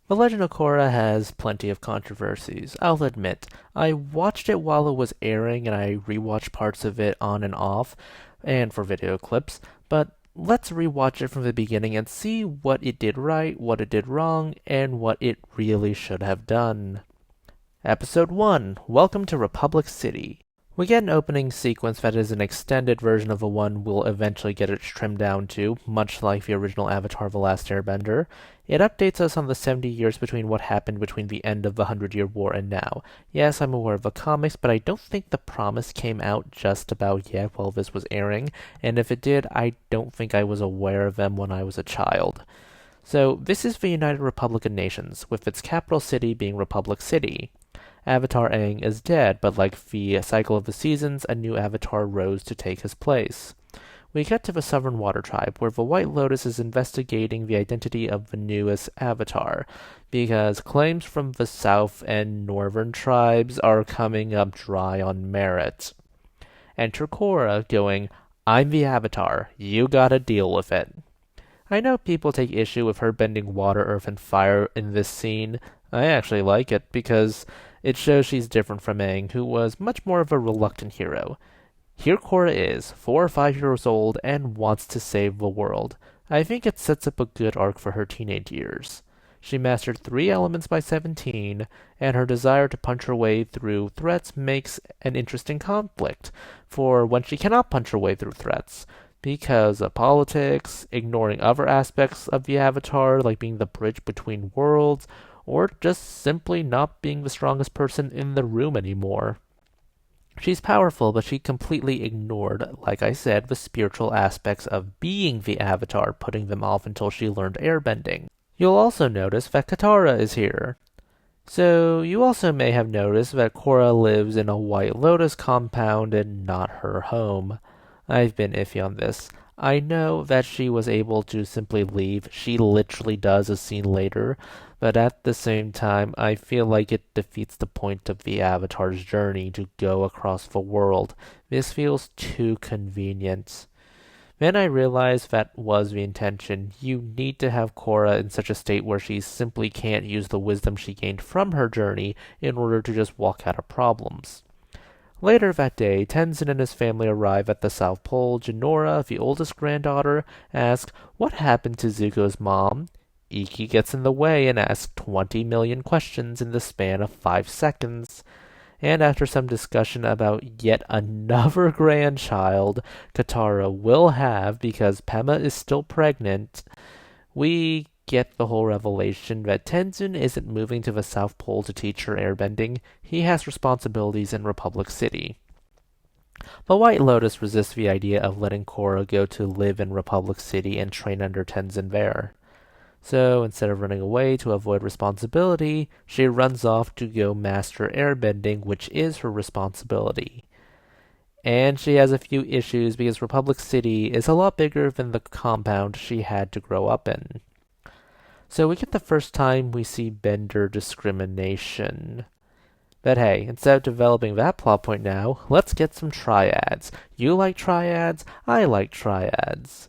The Legend of Korra has plenty of controversies, I'll admit. I watched it while it was airing and I rewatched parts of it on and off, and for video clips, but let's rewatch it from the beginning and see what it did right, what it did wrong, and what it really should have done. Episode 1, Welcome to Republic City. We get an opening sequence that is an extended version of the one we'll eventually get it trimmed down to, much like the original Avatar The Last Airbender. It updates us on the 70 years between what happened between the end of the 100-Year War and now. Yes, I'm aware of the comics, but I don't think The Promise came out just about yet while this was airing, and if it did, I don't think I was aware of them when I was a child. So, this is the United Republic of Nations, with its capital city being Republic City. Avatar Aang is dead, but like the cycle of the seasons, a new avatar rose to take his place. We get to the Southern Water Tribe, where the White Lotus is investigating the identity of the newest avatar, because claims from the South and Northern tribes are coming up dry on merit. Enter Korra, going, "I'm the avatar, you gotta deal with it." I know people take issue with her bending water, earth, and fire in this scene. I actually like it, because it shows she's different from Aang, who was much more of a reluctant hero. Here Korra is, 4 or 5 years old, and wants to save the world. I think it sets up a good arc for her teenage years. She mastered 3 elements by 17, and her desire to punch her way through threats makes an interesting conflict, for when she cannot punch her way through threats, because of politics, ignoring other aspects of the Avatar, like being the bridge between worlds, or just simply not being the strongest person in the room anymore. She's powerful, but she completely ignored, like I said, the spiritual aspects of being the Avatar, putting them off until she learned airbending. You'll also notice that Katara is here. So, you also may have noticed that Korra lives in a White Lotus compound and not her home. I've been iffy on this. I know that she was able to simply leave. She literally does a scene later, but at the same time, I feel like it defeats the point of the Avatar's journey to go across the world. This feels too convenient. Then I realized that was the intention. You need to have Korra in such a state where she simply can't use the wisdom she gained from her journey in order to just walk out of problems. Later that day, Tenzin and his family arrive at the South Pole. Jinora, the oldest granddaughter, asks, "What happened to Zuko's mom?" Iki gets in the way and asks 20 million questions in the span of 5 seconds. And after some discussion about yet another grandchild Katara will have because Pema is still pregnant, we get the whole revelation that Tenzin isn't moving to the South Pole to teach her airbending. He has responsibilities in Republic City. The White Lotus resists the idea of letting Korra go to live in Republic City and train under Tenzin there. So instead of running away to avoid responsibility, she runs off to go master airbending, which is her responsibility. And she has a few issues because Republic City is a lot bigger than the compound she had to grow up in. So we get the first time we see Bender discrimination. But hey, instead of developing that plot point now, let's get some triads. You like triads, I like triads.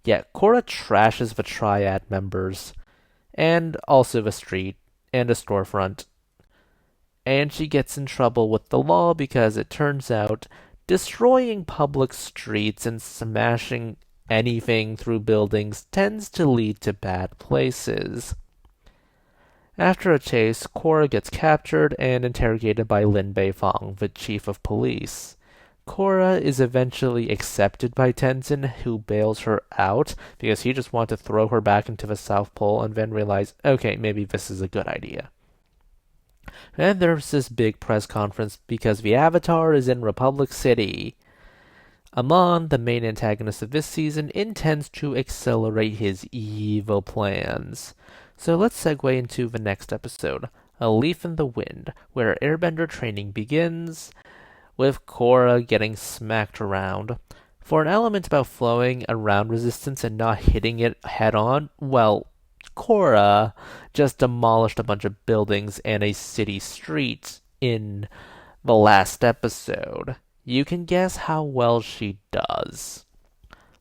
Yet Korra trashes the triad members, and also the street, and a storefront. And she gets in trouble with the law because it turns out destroying public streets and smashing anything through buildings tends to lead to bad places. After a chase, Korra gets captured and interrogated by Lin Beifong, the chief of police. Korra is eventually accepted by Tenzin, who bails her out because he just wanted to throw her back into the South Pole and then realize, okay, maybe this is a good idea. And there's this big press conference because the Avatar is in Republic City. Amon, the main antagonist of this season, intends to accelerate his evil plans. So let's segue into the next episode, A Leaf in the Wind, where airbender training begins, with Korra getting smacked around. For an element about flowing around resistance and not hitting it head on, well, Korra just demolished a bunch of buildings and a city street in the last episode. You can guess how well she does.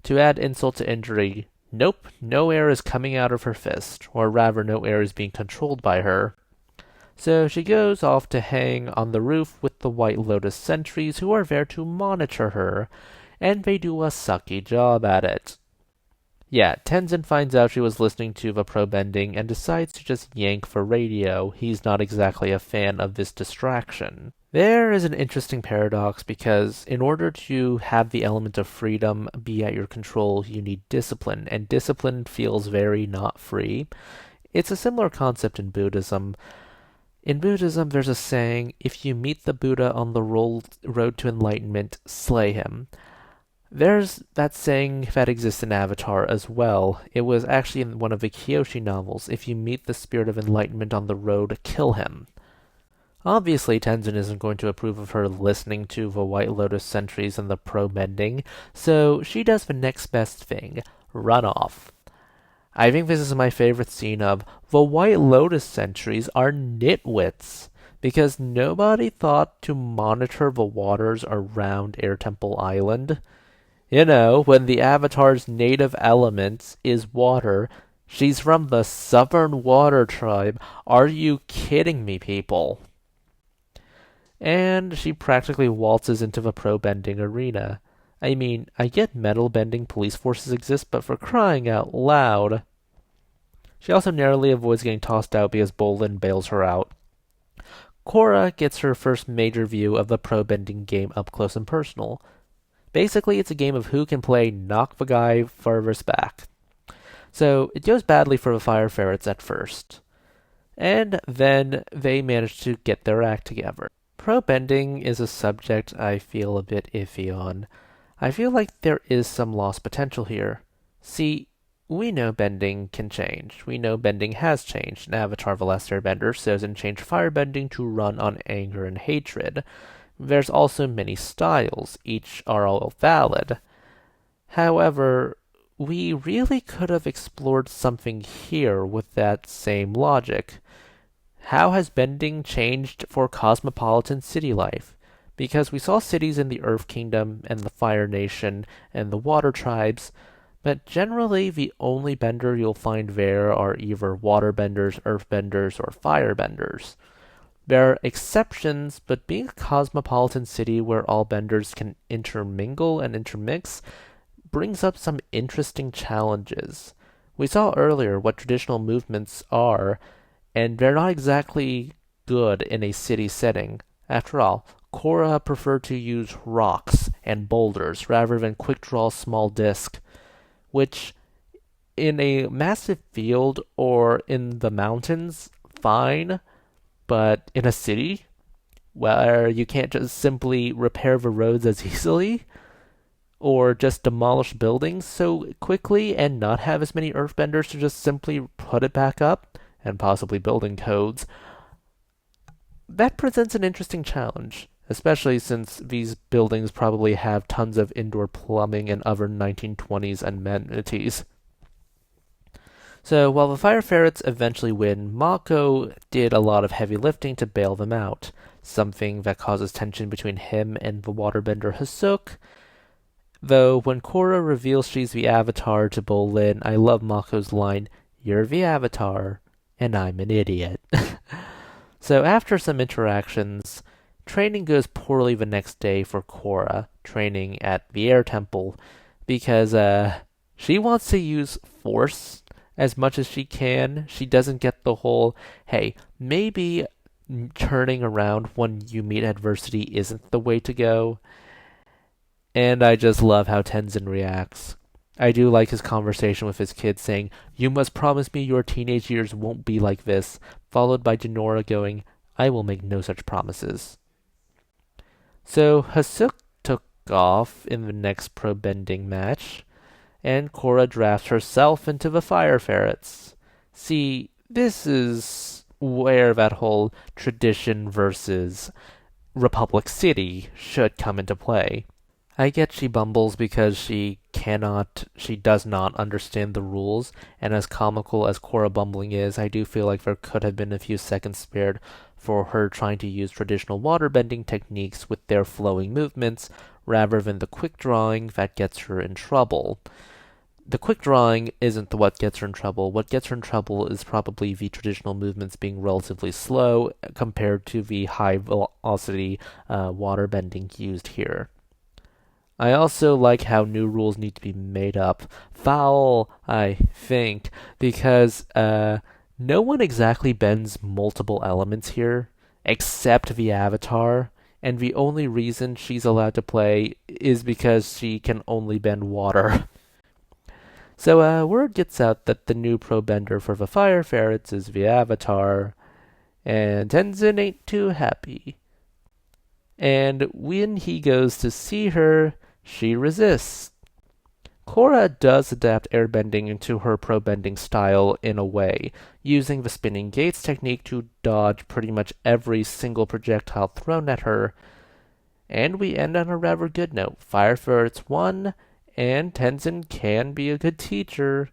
To add insult to injury, Nope, no air is coming out of her fist, or rather, no air is being controlled by her. So she goes off to hang on the roof with the White Lotus sentries who are there to monitor her, and they do a sucky job at it. Yeah, Tenzin finds out she was listening to the probe ending and decides to just yank for radio. He's not exactly a fan of this distraction. There is an interesting paradox because in order to have the element of freedom be at your control, you need discipline, and discipline feels very not free. It's a similar concept in Buddhism. In Buddhism, there's a saying, if you meet the Buddha on the road to enlightenment, slay him. There's that saying that exists in Avatar as well. It was actually in one of the Kyoshi novels. If you meet the spirit of enlightenment on the road, kill him. Obviously, Tenzin isn't going to approve of her listening to the White Lotus sentries and the probe ending, so she does the next best thing, run off. I think this is my favorite scene of the White Lotus sentries are nitwits, because nobody thought to monitor the waters around Air Temple Island. You know, when the Avatar's native element is water, she's from the Southern Water Tribe. Are you kidding me, people? And she practically waltzes into the pro-bending arena. I mean, I get metal-bending police forces exist, but for crying out loud. She also narrowly avoids getting tossed out because Bolin bails her out. Korra gets her first major view of the pro-bending game up close and personal. Basically, it's a game of who can play knock the guy furthest back. So, it goes badly for the Fire Ferrets at first. And then they manage to get their act together. Pro-bending is a subject I feel a bit iffy on. I feel like there is some lost potential here. See, we know bending can change. We know bending has changed. In Avatar The Last Airbender, Sozin changed firebending to run on anger and hatred. There's also many styles, each are all valid. However, we really could have explored something here with that same logic. How has bending changed for cosmopolitan city life? Because we saw cities in the Earth Kingdom and the Fire Nation and the Water Tribes, but generally the only bender you'll find there are either waterbenders, earthbenders, or firebenders. There are exceptions, but being a cosmopolitan city where all benders can intermingle and intermix brings up some interesting challenges. We saw earlier what traditional movements are, and they're not exactly good in a city setting. After all, Korra preferred to use rocks and boulders rather than quick-draw small disc, which in a massive field or in the mountains, fine, but in a city where you can't just simply repair the roads as easily or just demolish buildings so quickly and not have as many earthbenders to just simply put it back up and possibly building codes, that presents an interesting challenge, especially since these buildings probably have tons of indoor plumbing and other 1920s amenities. So while the Fire Ferrets eventually win, Mako did a lot of heavy lifting to bail them out, something that causes tension between him and the waterbender Hasuk. Though when Korra reveals she's the Avatar to Bolin, I love Mako's line, "You're the Avatar, and I'm an idiot." So after some interactions, training goes poorly the next day for Korra, training at the Air Temple, because she wants to use force as much as she can. She doesn't get the whole, hey, maybe turning around when you meet adversity isn't the way to go. And I just love how Tenzin reacts. I do like his conversation with his kid saying, "You must promise me your teenage years won't be like this," followed by Jinora going, "I will make no such promises." So Hasuk took off in the next pro-bending match, and Korra drafts herself into the Fire Ferrets. See, this is where that whole tradition versus Republic City should come into play. I get she bumbles because she does not understand the rules, and as comical as Korra bumbling is, I do feel like there could have been a few seconds spared for her trying to use traditional waterbending techniques with their flowing movements, rather than the quick drawing that gets her in trouble. the quick drawing isn't what gets her in trouble. What gets her in trouble is probably the traditional movements being relatively slow compared to the high velocity water bending used here. I also like how new rules need to be made up. Foul, I think, because no one exactly bends multiple elements here, except the Avatar, and the only reason she's allowed to play is because she can only bend water. So word gets out that the new pro bender for the Fire Ferrets is the Avatar, and Tenzin ain't too happy. And when he goes to see her, she resists. Korra does adapt airbending into her pro bending style in a way, using the spinning gates technique to dodge pretty much every single projectile thrown at her. And we end on a rather good note. Fire Ferrets won, and Tenzin can be a good teacher,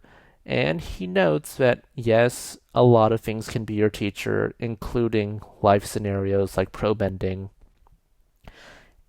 and he notes that, yes, a lot of things can be your teacher, including life scenarios like pro bending.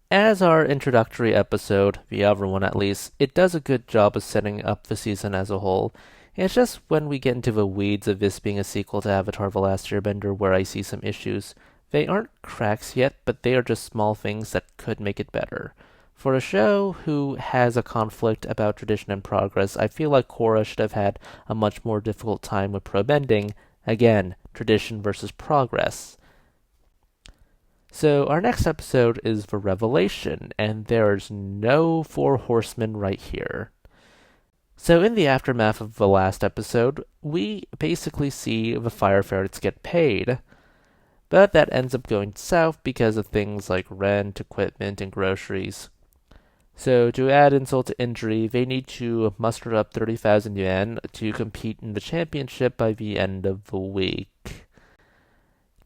As our introductory episode, the other one at least, it does a good job of setting up the season as a whole. It's just when we get into the weeds of this being a sequel to Avatar The Last Airbender where I see some issues. They aren't cracks yet, but they are just small things that could make it better. For a show who has a conflict about tradition and progress, I feel like Korra should have had a much more difficult time with pro bending. Again, tradition versus progress. So our next episode is The Revelation, and there's no Four Horsemen right here. So in the aftermath of the last episode, we basically see the Fire Ferrets get paid. But that ends up going south because of things like rent, equipment, and groceries. So to add insult to injury, they need to muster up 30,000 yuan to compete in the championship by the end of the week.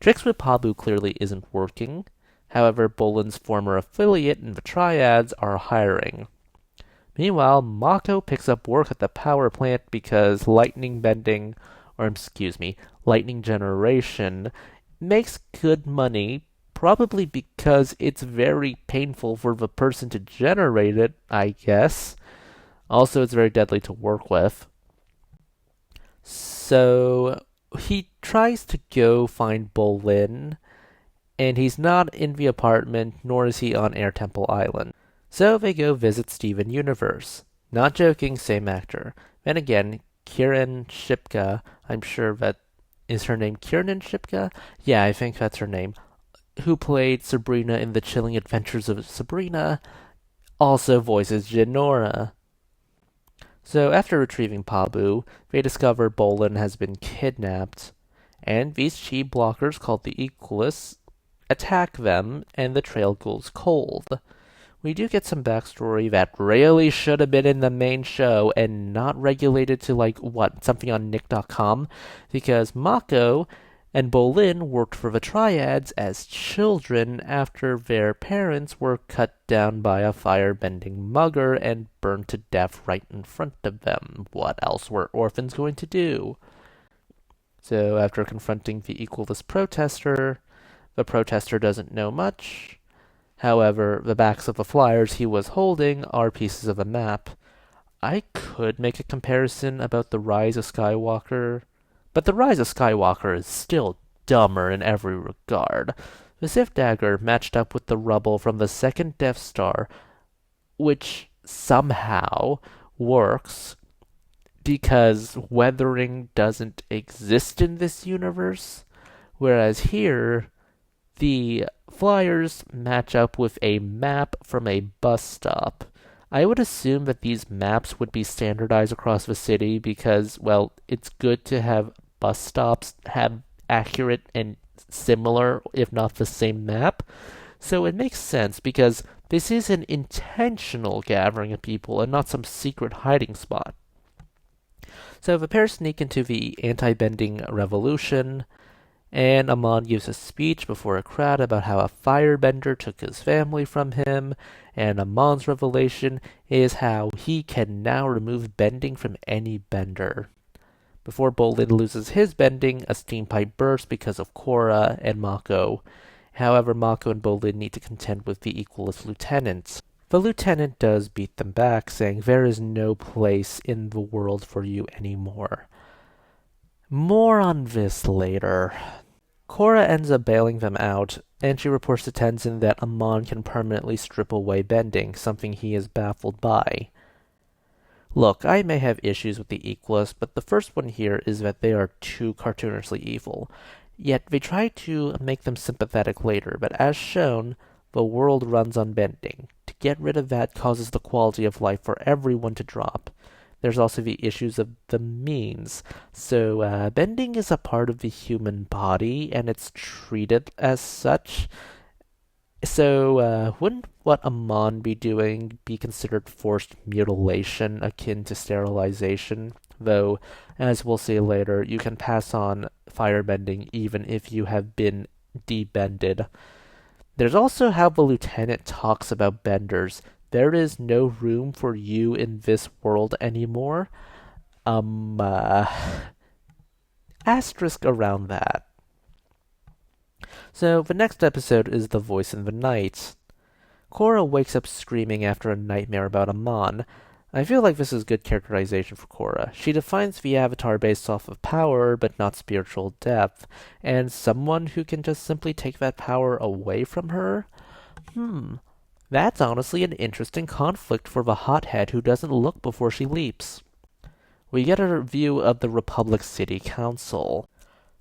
Tricks with Pabu clearly isn't working. However, Bolin's former affiliate and the Triads are hiring. Meanwhile, Mako picks up work at the power plant because lightning generation makes good money, probably because it's very painful for the person to generate it, I guess. Also, it's very deadly to work with. So he tries to go find Bolin, and he's not in the apartment, nor is he on Air Temple Island. So they go visit Steven Universe. Not joking, same actor. Then again, Kieran Shipka, I'm sure that is her name Kiernan Shipka? Yeah, I think that's her name. Who played Sabrina in The Chilling Adventures of Sabrina, also voices Jinora. So after retrieving Pabu, they discover Bolin has been kidnapped, and these chi blockers called the Equalists attack them, and the trail goes cold. We do get some backstory that really should have been in the main show and not regulated to something on Nick.com, because Mako and Bolin worked for the Triads as children after their parents were cut down by a fire-bending mugger and burned to death right in front of them. What else were orphans going to do? So after confronting the Equalist protester, the protester doesn't know much. However, the backs of the flyers he was holding are pieces of a map. I could make a comparison about the Rise of Skywalker, but the Rise of Skywalker is still dumber in every regard. The Sith Dagger matched up with the rubble from the second Death Star, which somehow works because weathering doesn't exist in this universe, whereas here, the flyers match up with a map from a bus stop. I would assume that these maps would be standardized across the city because, well, it's good to have bus stops have accurate and similar, if not the same map. So it makes sense because this is an intentional gathering of people and not some secret hiding spot. So the pair sneak into the anti-bending revolution, and Amon gives a speech before a crowd about how a firebender took his family from him, and Amon's revelation is how he can now remove bending from any bender. Before Bolin loses his bending, a steam pipe bursts because of Korra and Mako. However, Mako and Bolin need to contend with the Equalist lieutenants. The lieutenant does beat them back, saying there is no place in the world for you anymore. More on this later. Korra ends up bailing them out, and she reports to Tenzin that Amon can permanently strip away bending, something he is baffled by. Look, I may have issues with the Equalists, but the first one here is that they are too cartoonishly evil. Yet they try to make them sympathetic later, but as shown, the world runs on bending. To get rid of that causes the quality of life for everyone to drop. There's also the issues of the means. So, bending is a part of the human body, and it's treated as such. So, wouldn't what Amon be doing be considered forced mutilation akin to sterilization? Though, as we'll see later, you can pass on firebending even if you have been debended. There's also how the lieutenant talks about benders. There is no room for you in this world anymore. Asterisk around that. So, the next episode is The Voice in the Night. Korra wakes up screaming after a nightmare about Amon. I feel like this is good characterization for Korra. She defines the Avatar based off of power, but not spiritual depth, and someone who can just simply take that power away from her? That's honestly an interesting conflict for the hothead who doesn't look before she leaps. We get a view of the Republic City Council.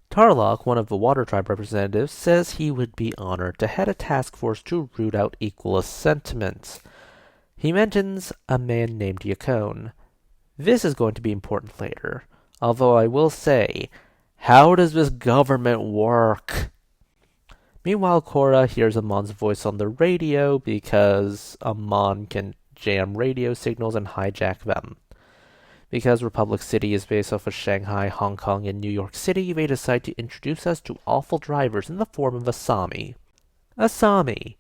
TLOK, one of the Water Tribe representatives, says he would be honored to head a task force to root out equalist sentiments. He mentions a man named Yakone. This is going to be important later, although I will say, how does this government work? Meanwhile, Korra hears Amon's voice on the radio because Amon can jam radio signals and hijack them. Because Republic City is based off of Shanghai, Hong Kong, and New York City, they decide to introduce us to awful drivers in the form of Asami. Asami.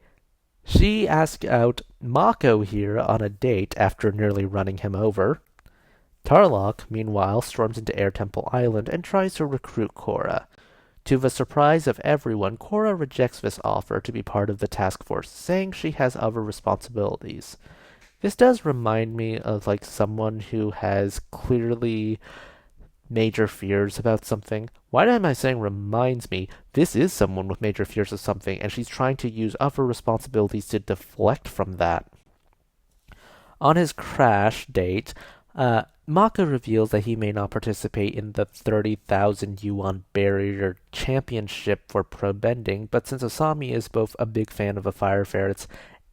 She asks out Mako here on a date after nearly running him over. TLOK, meanwhile, storms into Air Temple Island and tries to recruit Korra. To the surprise of everyone, Korra rejects this offer to be part of the task force, saying she has other responsibilities. This does remind me of someone who has clearly major fears about something. Why am I saying reminds me? This is someone with major fears of something, and she's trying to use other responsibilities to deflect from that. On his crash date, Mako reveals that he may not participate in the 30,000 yuan barrier championship for pro bending, but since Asami is both a big fan of the fire ferrets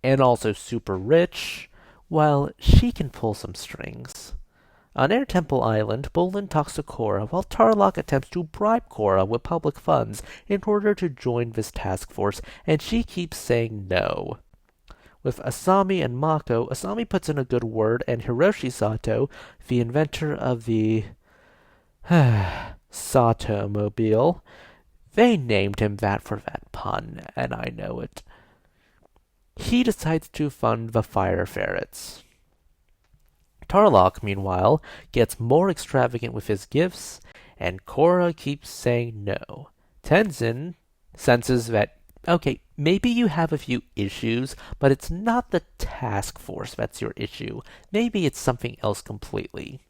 and also super rich, well, she can pull some strings. On Air Temple Island, Bolin talks to Korra while TLOK attempts to bribe Korra with public funds in order to join this task force, and she keeps saying no. With Asami and Mako, Asami puts in a good word, and Hiroshi Sato, the inventor of the Sato-mobile, they named him that for that pun, and I know it. He decides to fund the fire ferrets. TLOK, meanwhile, gets more extravagant with his gifts, and Korra keeps saying no. Tenzin senses that, okay, maybe you have a few issues, but it's not the task force that's your issue. Maybe it's something else completely.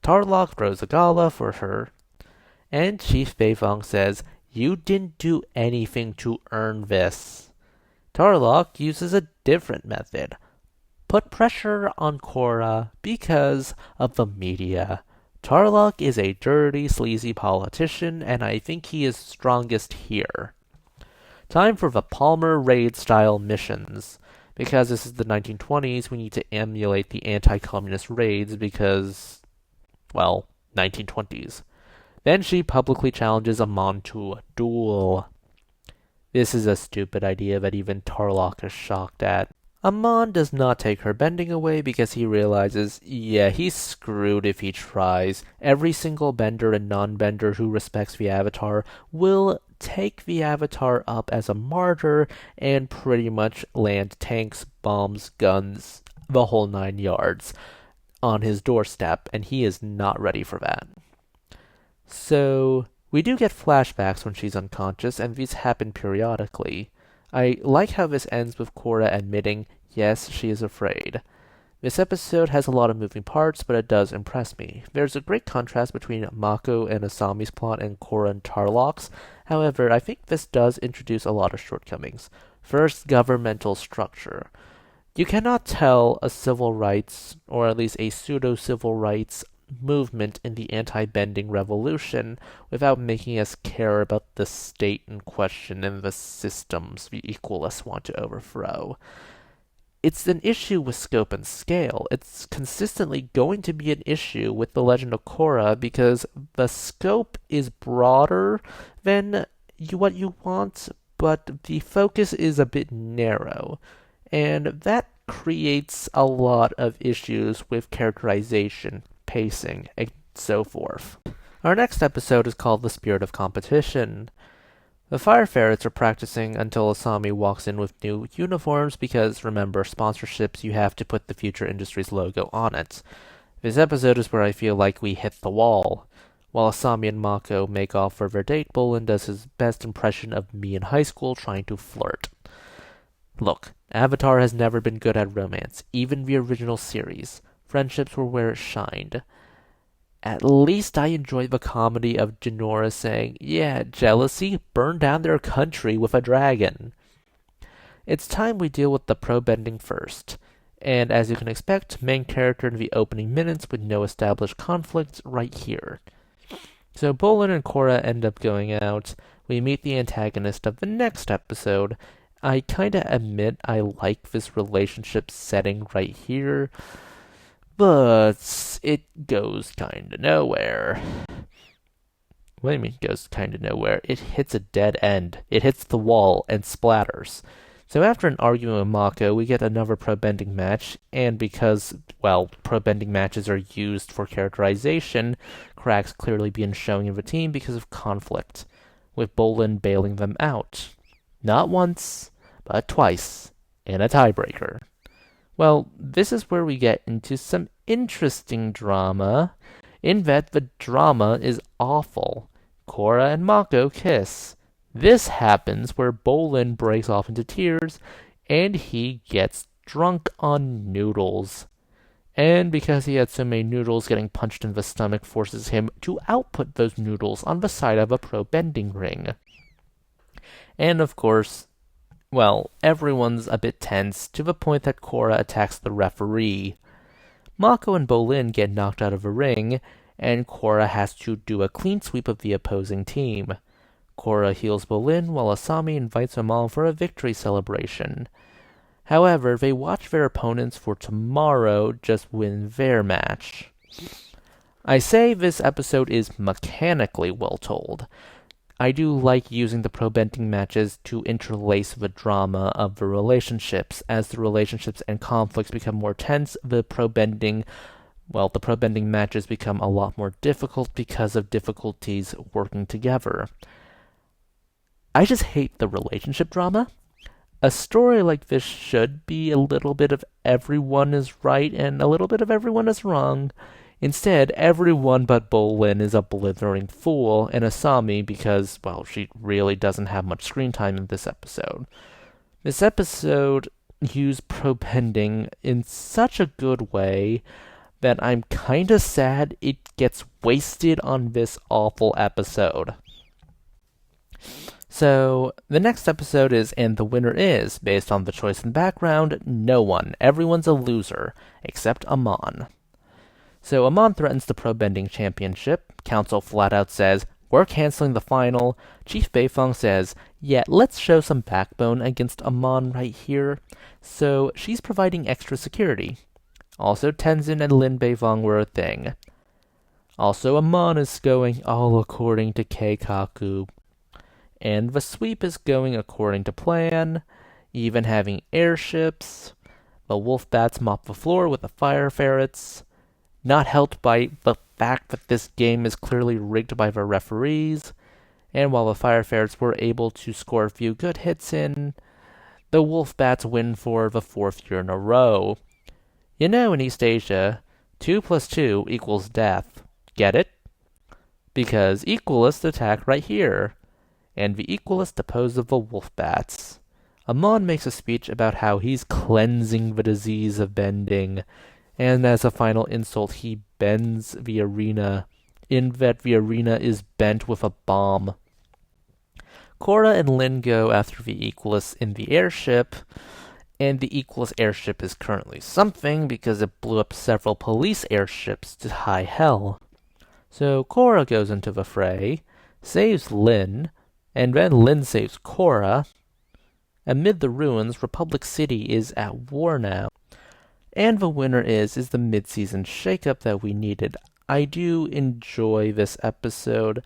TLOK throws a gala for her, and Chief Beifong says, "You didn't do anything to earn this." TLOK uses a different method. Put pressure on Korra because of the media. TLOK is a dirty, sleazy politician, and I think he is strongest here. Time for the Palmer Raid-style missions. Because this is the 1920s, we need to emulate the anti-communist raids because, well, 1920s. Then she publicly challenges Amon to a duel. This is a stupid idea that even TLOK is shocked at. Amon does not take her bending away because he realizes, yeah, he's screwed if he tries. Every single bender and non-bender who respects the Avatar will take the Avatar up as a martyr and pretty much land tanks, bombs, guns, the whole 9 yards on his doorstep, and he is not ready for that. So, we do get flashbacks when she's unconscious, and these happen periodically. I like how this ends with Korra admitting, Yes, she is afraid. This episode has a lot of moving parts, but it does impress me. There's a great contrast between Mako and Asami's plot and Korra and Tarlok's. However, I think this does introduce a lot of shortcomings. First, governmental structure. You cannot tell a civil rights, or at least a pseudo-civil rights, movement in the anti-bending revolution without making us care about the state in question and the systems the equalists want to overthrow. It's an issue with scope and scale. It's consistently going to be an issue with The Legend of Korra because the scope is broader than what you want, but the focus is a bit narrow. And that creates a lot of issues with characterization, pacing, and so forth. Our next episode is called The Spirit of Competition. The Fire Ferrets are practicing until Asami walks in with new uniforms because, remember, sponsorships, you have to put the Future Industries logo on it. This episode is where I feel like we hit the wall. While Asami and Mako make off for their date, Bolin does his best impression of me in high school trying to flirt. Look, Avatar has never been good at romance, even the original series. Friendships were where it shined. At least I enjoy the comedy of Jinora saying, yeah, jealousy, burn down their country with a dragon. It's time we deal with the pro-bending first. And as you can expect, main character in the opening minutes with no established conflicts right here. So Bolin and Korra end up going out. We meet the antagonist of the next episode. I kinda admit I like this relationship setting right here, but it goes kinda nowhere. What do you mean goes kinda nowhere? It hits a dead end. It hits the wall and splatters. So after an argument with Mako, we get another pro-bending match, and because, well, pro-bending matches are used for characterization, cracks clearly being shown in the team because of conflict, with Bolin bailing them out. Not once, but twice, in a tiebreaker. Well, this is where we get into some interesting drama, in that the drama is awful. Korra and Mako kiss. This happens where Bolin breaks off into tears, and he gets drunk on noodles. And because he had so many noodles, getting punched in the stomach forces him to output those noodles on the side of a pro-bending ring. And of course, well, everyone's a bit tense, to the point that Korra attacks the referee. Mako and Bolin get knocked out of the ring, and Korra has to do a clean sweep of the opposing team. Korra heals Bolin, while Asami invites them all for a victory celebration. However, they watch their opponents for tomorrow just win their match. I say this episode is mechanically well told. I do like using the pro-bending matches to interlace the drama of the relationships. As the relationships and conflicts become more tense, the pro-bending matches become a lot more difficult because of difficulties working together. I just hate the relationship drama. A story like this should be a little bit of everyone is right and a little bit of everyone is wrong. Instead, everyone but Bolin is a blithering fool, and Asami because, well, she really doesn't have much screen time in this episode. This episode used pro-bending in such a good way that I'm kinda sad it gets wasted on this awful episode. So, the next episode is And the Winner Is, based on the choice and background, no one. Everyone's a loser, except Amon. So Amon threatens the pro-bending championship. Council flat out says, we're canceling the final. Chief Beifong says, yeah, let's show some backbone against Amon right here. So she's providing extra security. Also, Tenzin and Lin Beifong were a thing. Also, Amon is going all according to Keikaku. And the sweep is going according to plan, even having airships. The wolf bats mop the floor with the fire ferrets. Not helped by the fact that this game is clearly rigged by the referees, and while the fire ferrets were able to score a few good hits in, the wolf bats win for the 4th year in a row. You know, in East Asia, 2 plus 2 equals death. Get it? Because equalists attack right here, and the equalists depose of the wolf bats. Amon makes a speech about how he's cleansing the disease of bending, and as a final insult, he bends the arena, in that the arena is bent with a bomb. Korra and Lin go after the Equalist in the airship, and the Equalist airship is currently something because it blew up several police airships to high hell. So Korra goes into the fray, saves Lin, and then Lin saves Korra. Amid the ruins, Republic City is at war now. And the winner is the mid-season shakeup that we needed. I do enjoy this episode,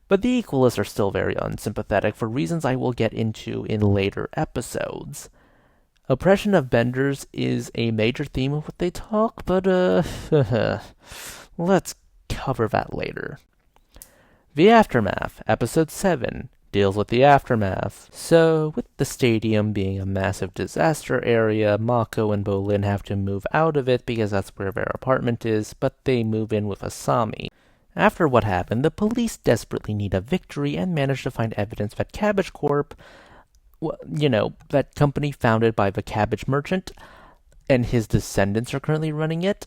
but the Equalists are still very unsympathetic for reasons I will get into in later episodes. Oppression of benders is a major theme of what they talk, but let's cover that later. The Aftermath, Episode 7, deals with the aftermath. So, with the stadium being a massive disaster area, Mako and Bolin have to move out of it because that's where their apartment is, but they move in with Asami. After what happened, the police desperately need a victory and manage to find evidence that Cabbage Corp, that company founded by the Cabbage Merchant, and his descendants are currently running it,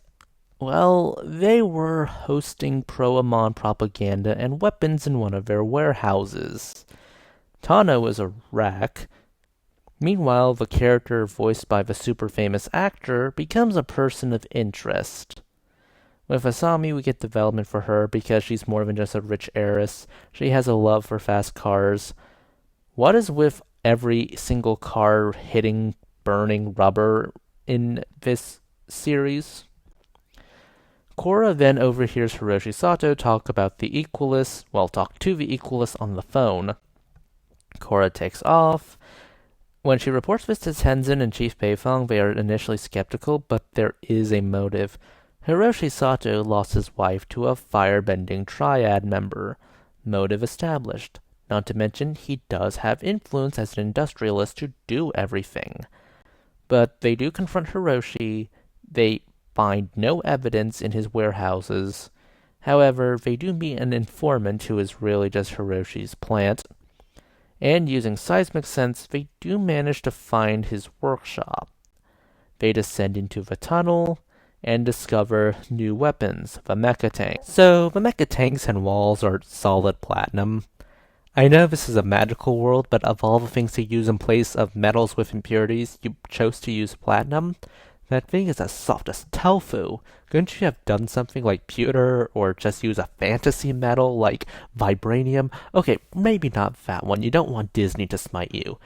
well, they were hosting pro-Amon propaganda and weapons in one of their warehouses. Tano is a wreck. Meanwhile, the character voiced by the super famous actor becomes a person of interest. With Asami, we get development for her because she's more than just a rich heiress. She has a love for fast cars. What is with every single car hitting burning rubber in this series? Korra then overhears Hiroshi Sato talk to the Equalists on the phone. Korra takes off. When she reports this to Tenzin and Chief Beifong, they are initially skeptical, but there is a motive. Hiroshi Sato lost his wife to a firebending triad member. Motive established. Not to mention, he does have influence as an industrialist to do everything. But they do confront Hiroshi. They find no evidence in his warehouses. However, they do meet an informant who is really just Hiroshi's plant. And using seismic sense, they do manage to find his workshop. They descend into the tunnel and discover new weapons, the mecha tanks. So, the mecha tanks and walls are solid platinum. I know this is a magical world, but of all the things to use in place of metals with impurities, you chose to use platinum? That thing is as soft as tofu. Couldn't you have done something like pewter, or just use a fantasy metal like vibranium? Okay, maybe not that one. You don't want Disney to smite you.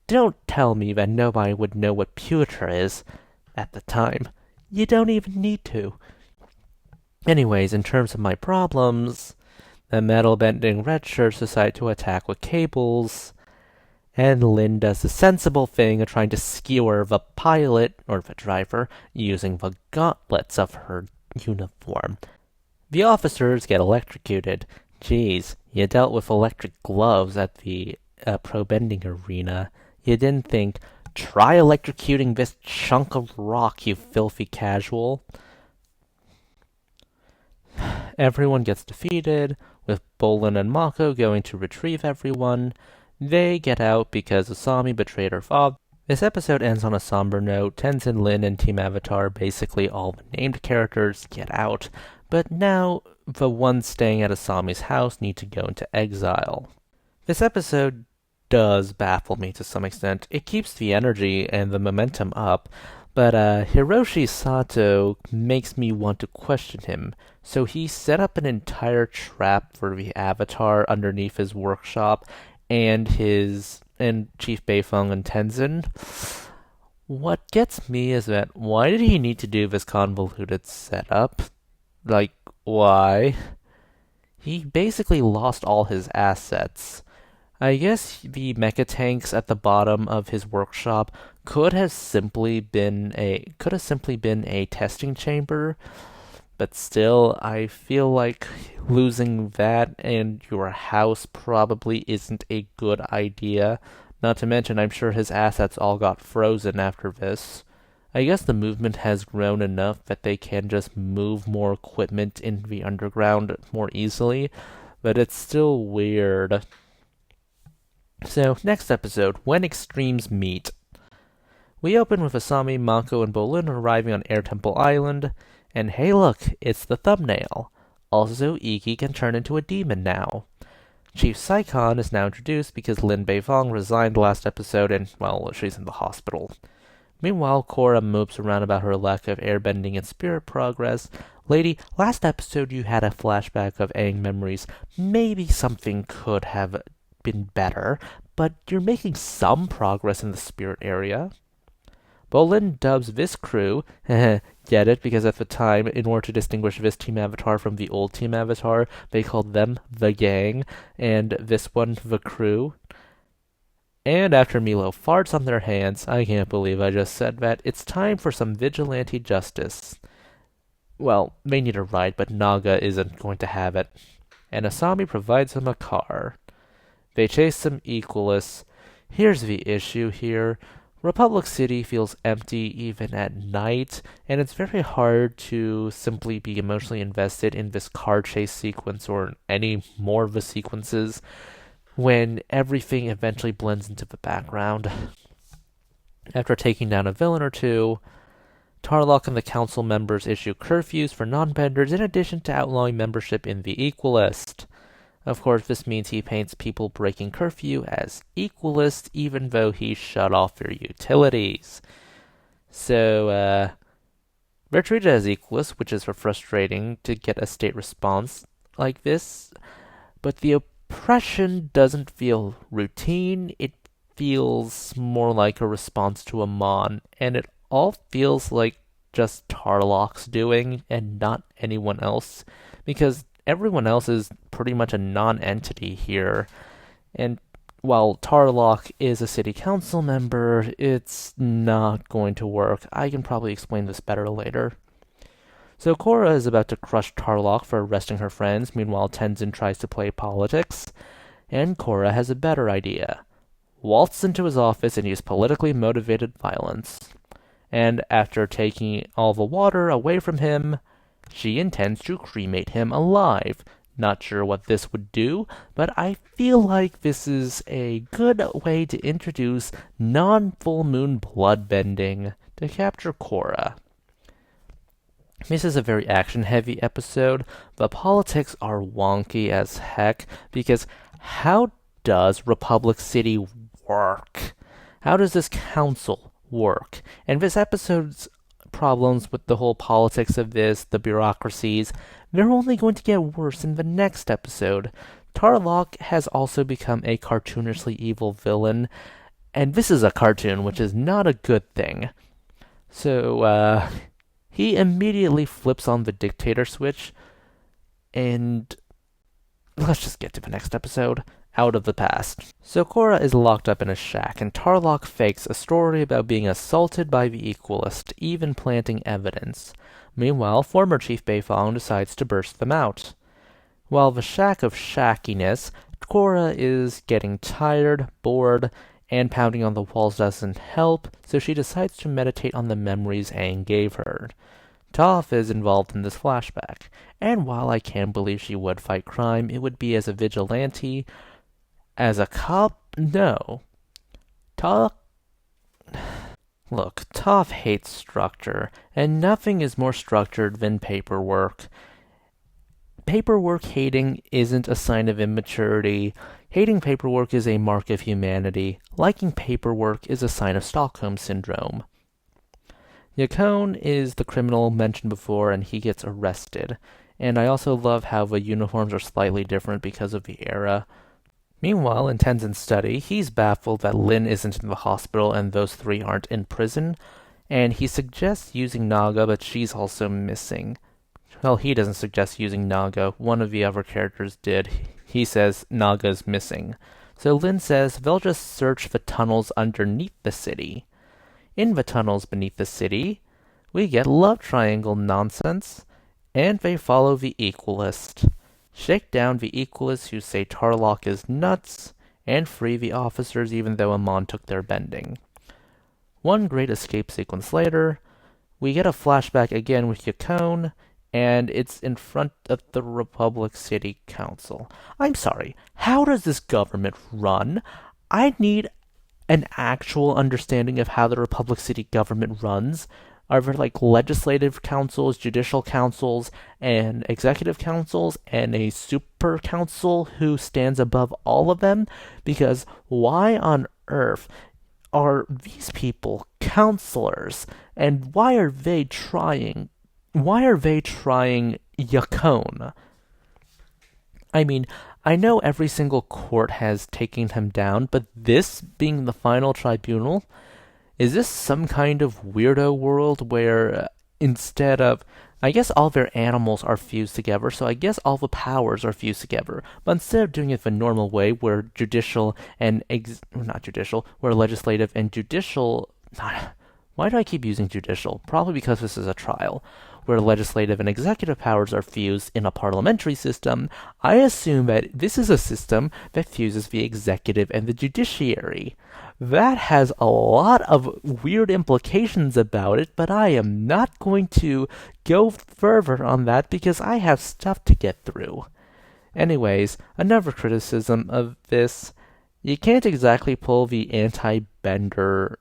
Don't tell me that nobody would know what pewter is at the time. You don't even need to. Anyways, in terms of my problems, the metal-bending red shirts decide to attack with cables, and Lin does the sensible thing of trying to skewer the pilot, or the driver, using the gauntlets of her uniform. The officers get electrocuted. Geez, you dealt with electric gloves at the pro-bending arena. You didn't think, try electrocuting this chunk of rock, you filthy casual. Everyone gets defeated, with Bolin and Mako going to retrieve everyone. They get out because Asami betrayed her father. This episode ends on a somber note. Tenzin, Lin, and Team Avatar, basically all the named characters, get out. But now, the ones staying at Asami's house need to go into exile. This episode does baffle me to some extent. It keeps the energy and the momentum up, but Hiroshi Sato makes me want to question him. So he set up an entire trap for the Avatar underneath his workshop, and Chief Beifong and Tenzin. What gets me is that why did he need to do this convoluted setup? Like, why? He basically lost all his assets. I guess the mecha tanks at the bottom of his workshop could have simply been a testing chamber. But still, I feel like losing that and your house probably isn't a good idea. Not to mention, I'm sure his assets all got frozen after this. I guess the movement has grown enough that they can just move more equipment in the underground more easily, but it's still weird. So, next episode, When Extremes Meet. We open with Asami, Mako, and Bolin arriving on Air Temple Island, and hey look, it's the thumbnail. Also, Iki can turn into a demon now. Chief Saikon is now introduced because Lin Beifong resigned last episode and, well, she's in the hospital. Meanwhile, Korra mopes around about her lack of airbending and spirit progress. Lady, last episode you had a flashback of Aang memories. Maybe something could have been better, but you're making some progress in the spirit area. Bolin dubs this crew, get it, because at the time, in order to distinguish this Team Avatar from the old Team Avatar, they called them the gang, and this one the crew. And after Milo farts on their hands, I can't believe I just said that, it's time for some vigilante justice. Well, they need a ride, but Naga isn't going to have it. And Asami provides them a car. They chase some Equalists. Here's the issue here. Republic City feels empty even at night, and it's very hard to simply be emotionally invested in this car chase sequence or any more of the sequences when everything eventually blends into the background. After taking down a villain or two, Tarlok and the council members issue curfews for non-benders in addition to outlawing membership in the Equalist. Of course, this means he paints people breaking curfew as Equalists even though he shut off their utilities. So, they're treated as Equalists, which is frustrating to get a state response like this, but the oppression doesn't feel routine, it feels more like a response to a Mon, and it all feels like just Tarlok's doing and not anyone else, because everyone else is pretty much a non-entity here, and while Tarlok is a city council member, it's not going to work. I can probably explain this better later. So Korra is about to crush Tarlok for arresting her friends, meanwhile Tenzin tries to play politics, and Korra has a better idea. Waltz into his office and use politically motivated violence. And after taking all the water away from him, she intends to cremate him alive. Not sure what this would do, but I feel like this is a good way to introduce non-full moon bloodbending to capture Korra. This is a very action-heavy episode. The politics are wonky as heck, because how does Republic City work? How does this council work? And this episode's problems with the whole politics of this, the bureaucracies, they're only going to get worse in the next episode. Tarlok has also become a cartoonishly evil villain, and this is a cartoon, which is not a good thing. So, he immediately flips on the dictator switch, and let's just get to the next episode. Out of the past. So Korra is locked up in a shack, and Tarlok fakes a story about being assaulted by the Equalist, even planting evidence. Meanwhile, former Chief Beifong decides to burst them out. While the shack of shackiness, Korra is getting tired, bored, and pounding on the walls doesn't help, so she decides to meditate on the memories Aang gave her. Toph is involved in this flashback, and while I can't believe she would fight crime, it would be as a vigilante. As a cop, no. Look, Toph hates structure, and nothing is more structured than paperwork. Paperwork hating isn't a sign of immaturity. Hating paperwork is a mark of humanity. Liking paperwork is a sign of Stockholm Syndrome. Yakone is the criminal mentioned before, and he gets arrested. And I also love how the uniforms are slightly different because of the era. Meanwhile, in Tenzin's study, he's baffled that Lin isn't in the hospital and those three aren't in prison, and he suggests using Naga, but she's also missing. Well, he doesn't suggest using Naga, one of the other characters did. He says Naga's missing. So Lin says they'll just search the tunnels underneath the city. In the tunnels beneath the city, we get love triangle nonsense, and they follow the Equalist. Shake down the Equalists who say Tarlok is nuts, and free the officers even though Amon took their bending. One great escape sequence later, we get a flashback again with Yakone, and it's in front of the Republic City Council. I'm sorry, how does this government run? I need an actual understanding of how the Republic City government runs. Are there like legislative councils, judicial councils, and executive councils, and a super council who stands above all of them? Because why on earth are these people counselors, and why are they trying? Why are they trying Yakone? I mean, I know every single court has taken him down, but this being the final tribunal, is this some kind of weirdo world where instead of, I guess all their animals are fused together, so I guess all the powers are fused together. But instead of doing it the normal way, where judicial and not judicial, where legislative and judicial, why do I keep using judicial? Probably because this is a trial. Where legislative and executive powers are fused in a parliamentary system, I assume that this is a system that fuses the executive and the judiciary. That has a lot of weird implications about it, but I am not going to go further on that because I have stuff to get through. Anyways, another criticism of this, you can't exactly pull the anti-bender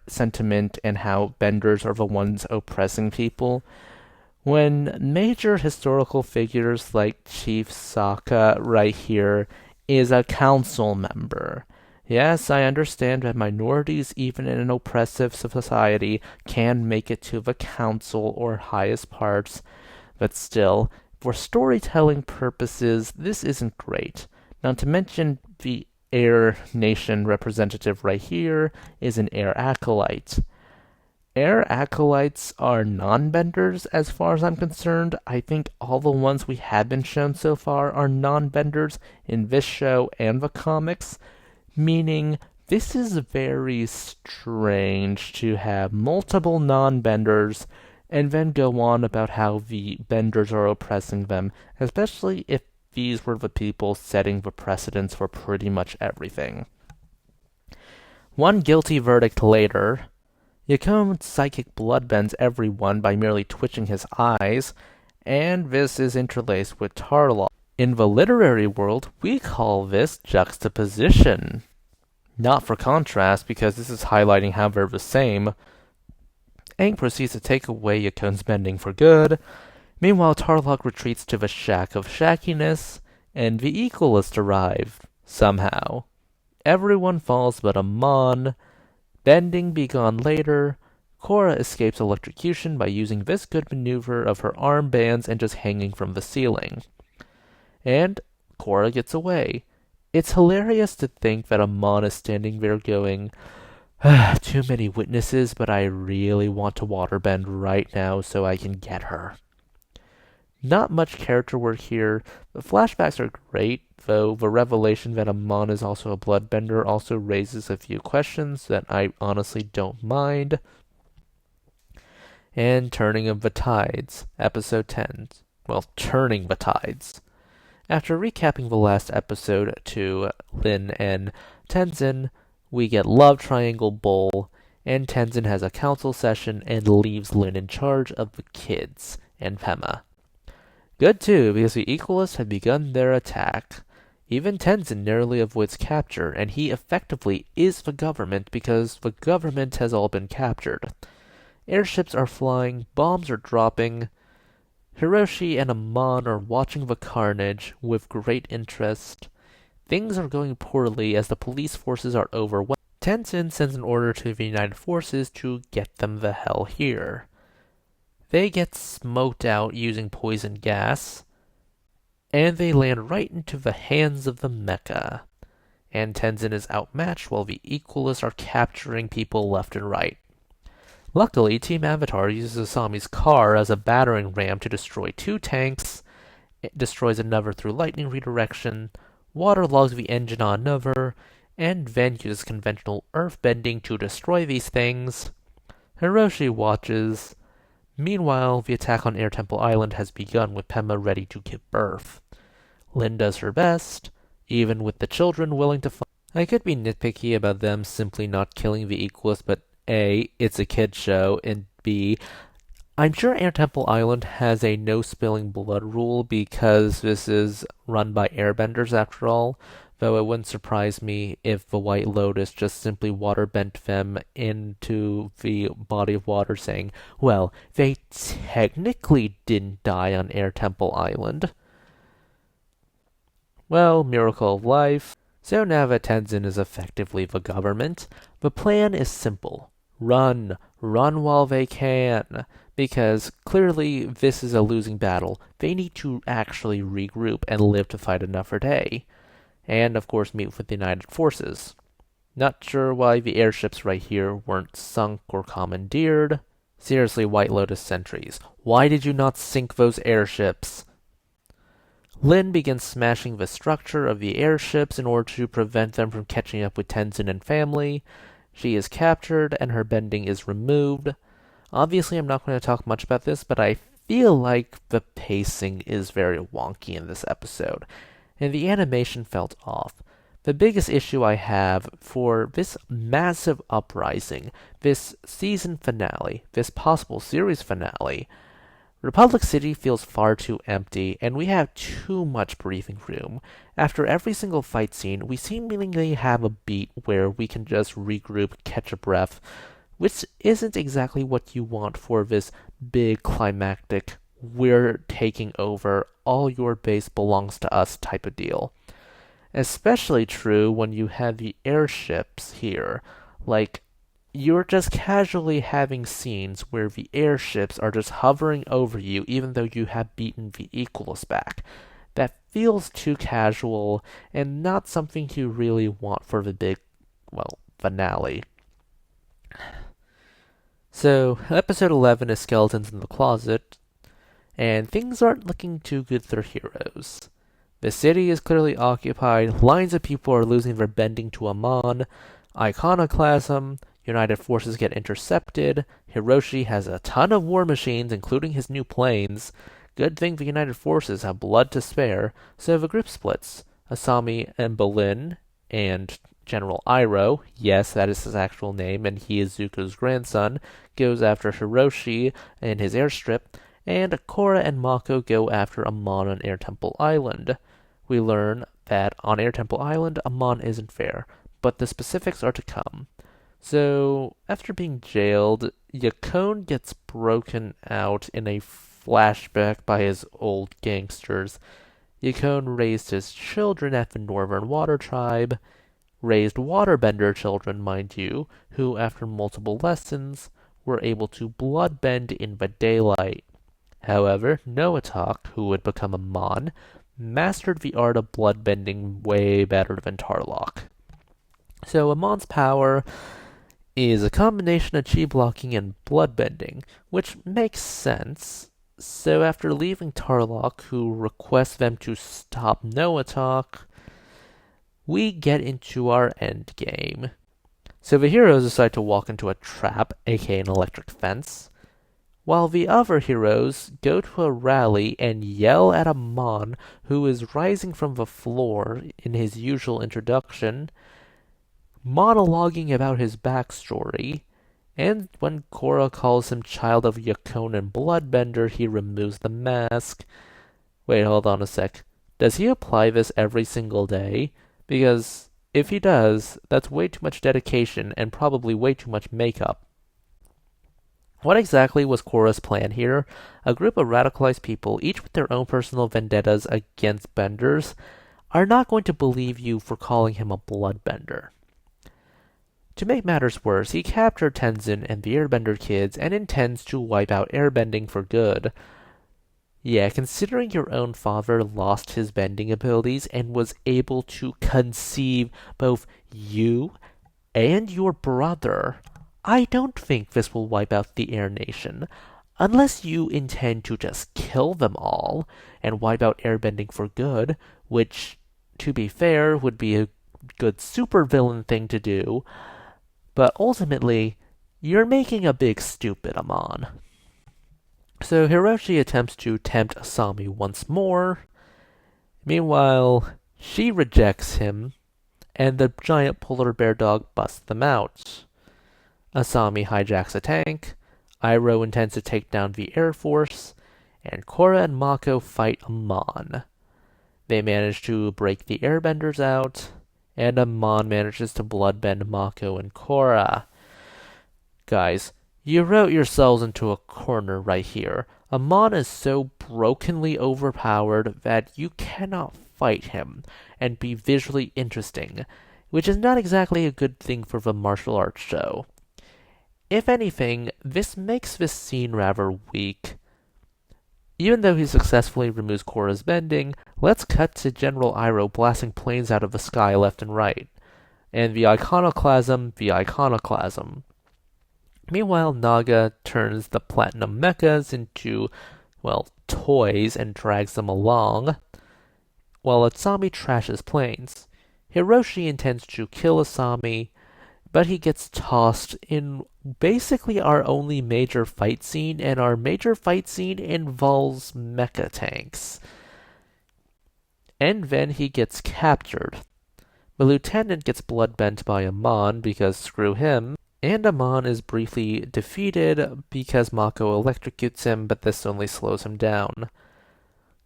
sentiment and how benders are the ones oppressing people. When major historical figures like Chief Sokka right here is a council member. Yes, I understand that minorities, even in an oppressive society, can make it to the council or highest parts, but still, for storytelling purposes, this isn't great. Not to mention the Air Nation representative right here is an Air Acolyte. Air Acolytes are non-benders as far as I'm concerned. I think all the ones we have been shown so far are non-benders in this show and the comics, meaning this is very strange to have multiple non-benders and then go on about how the benders are oppressing them, especially if these were the people setting the precedents for pretty much everything. One guilty verdict later, Yakone's psychic bloodbends everyone by merely twitching his eyes, and this is interlaced with TLOK. In the literary world, we call this juxtaposition. Not for contrast, because this is highlighting how they're the same. Aang proceeds to take away Yakone's bending for good. Meanwhile, TLOK retreats to the shack of shackiness, and the equalists arrive, somehow. Everyone falls but Amon. Bending be gone later. Korra escapes electrocution by using this good maneuver of her armbands and just hanging from the ceiling. And Korra gets away. It's hilarious to think that Amon is standing there going, too many witnesses, but I really want to waterbend right now so I can get her. Not much character work here. The flashbacks are great, though the revelation that Amon is also a bloodbender also raises a few questions that I honestly don't mind. And Turning of the Tides, Episode 10. Well, Turning the Tides. After recapping the last episode to Lin and Tenzin, we get Love Triangle Bowl, and Tenzin has a council session and leaves Lin in charge of the kids and Pema. Good too, because the Equalists have begun their attack. Even Tenzin narrowly avoids capture, and he effectively is the government because the government has all been captured. Airships are flying, bombs are dropping. Hiroshi and Amon are watching the carnage with great interest. Things are going poorly as the police forces are overwhelmed. Tenzin sends an order to the United Forces to get them the hell here. They get smoked out using poison gas, and they land right into the hands of the mecha. And Tenzin is outmatched while the Equalists are capturing people left and right. Luckily, Team Avatar uses Asami's car as a battering ram to destroy 2 tanks, it destroys another through lightning redirection, waterlogs the engine on another, and then uses conventional earthbending to destroy these things. Hiroshi watches. Meanwhile, the attack on Air Temple Island has begun with Pema ready to give birth. Lin does her best, even with the children willing to fight. I could be nitpicky about them simply not killing the Equalists, but A, it's a kid show, and B, I'm sure Air Temple Island has a no spilling blood rule because this is run by airbenders after all, though it wouldn't surprise me if the White Lotus just simply water bent them into the body of water, saying, well, they technically didn't die on Air Temple Island. Well, miracle of life. So now that Tenzin is effectively the government, the plan is simple. Run while they can, because clearly this is a losing battle. They need to actually regroup and live to fight another day. And of course meet with the United Forces. Not sure why the airships right here weren't sunk or commandeered. Seriously, White Lotus sentries, why did you not sink those airships? Lin begins smashing the structure of the airships in order to prevent them from catching up with Tenzin and family. She is captured and her bending is removed. Obviously, I'm not going to talk much about this, but I feel like the pacing is very wonky in this episode, and the animation felt off. The biggest issue I have for this massive uprising, this season finale, this possible series finale, Republic City feels far too empty, and we have too much breathing room. After every single fight scene, we seemingly have a beat where we can just regroup, catch a breath, which isn't exactly what you want for this big climactic, we're taking over, all your base belongs to us type of deal. Especially true when you have the airships here. Like, you're just casually having scenes where the airships are just hovering over you even though you have beaten the Equals back. That feels too casual and not something you really want for the big, finale. So, episode 11 is Skeletons in the Closet, and things aren't looking too good for heroes. The city is clearly occupied, lines of people are losing their bending to Amon, iconoclasm, United forces get intercepted, Hiroshi has a ton of war machines, including his new planes. Good thing the United forces have blood to spare, so the group splits. Asami and Bolin and General Iroh, yes, that is his actual name, and he is Zuko's grandson, goes after Hiroshi in his airstrip, and Korra and Mako go after Amon on Air Temple Island. We learn that on Air Temple Island, Amon isn't fair, but the specifics are to come. So, after being jailed, Yakone gets broken out in a flashback by his old gangsters. Yakone raised his children at the Northern Water Tribe, raised waterbender children, mind you, who, after multiple lessons, were able to bloodbend in the daylight. However, Noatak, who would become a Mon, mastered the art of bloodbending way better than TLOK. So Amon's power is a combination of chi blocking and bloodbending, which makes sense. So after leaving TLOK, who requests them to stop Noatak, we get into our endgame. So the heroes decide to walk into a trap, aka an electric fence, while the other heroes go to a rally and yell at Amon, who is rising from the floor in his usual introduction, monologuing about his backstory, and when Korra calls him child of Yakone and Bloodbender, he removes the mask. Wait, hold on a sec. Does he apply this every single day? Because if he does, that's way too much dedication and probably way too much makeup. What exactly was Korra's plan here? A group of radicalized people, each with their own personal vendettas against benders, are not going to believe you for calling him a bloodbender. To make matters worse, he captured Tenzin and the Airbender kids and intends to wipe out airbending for good. Yeah, considering your own father lost his bending abilities and was able to conceive both you and your brother, I don't think this will wipe out the Air Nation, unless you intend to just kill them all and wipe out airbending for good, which, to be fair, would be a good supervillain thing to do, but ultimately, you're making a big stupid, Amon. So Hiroshi attempts to tempt Asami once more. Meanwhile, she rejects him, and the giant polar bear dog busts them out. Asami hijacks a tank, Iroh intends to take down the Air Force, and Korra and Mako fight Amon. They manage to break the airbenders out, and Amon manages to bloodbend Mako and Korra. Guys, you wrote yourselves into a corner right here. Amon is so brokenly overpowered that you cannot fight him and be visually interesting, which is not exactly a good thing for the martial arts show. If anything, this makes this scene rather weak. Even though he successfully removes Korra's bending, let's cut to General Iroh blasting planes out of the sky left and right. And the iconoclasm. Meanwhile, Naga turns the platinum mechas into, well, toys and drags them along, while Asami trashes planes. Hiroshi intends to kill Asami, but he gets tossed in basically our only major fight scene, and our major fight scene involves mecha tanks. And then he gets captured. The lieutenant gets bloodbent by Amon because screw him, and Amon is briefly defeated because Mako electrocutes him, but this only slows him down.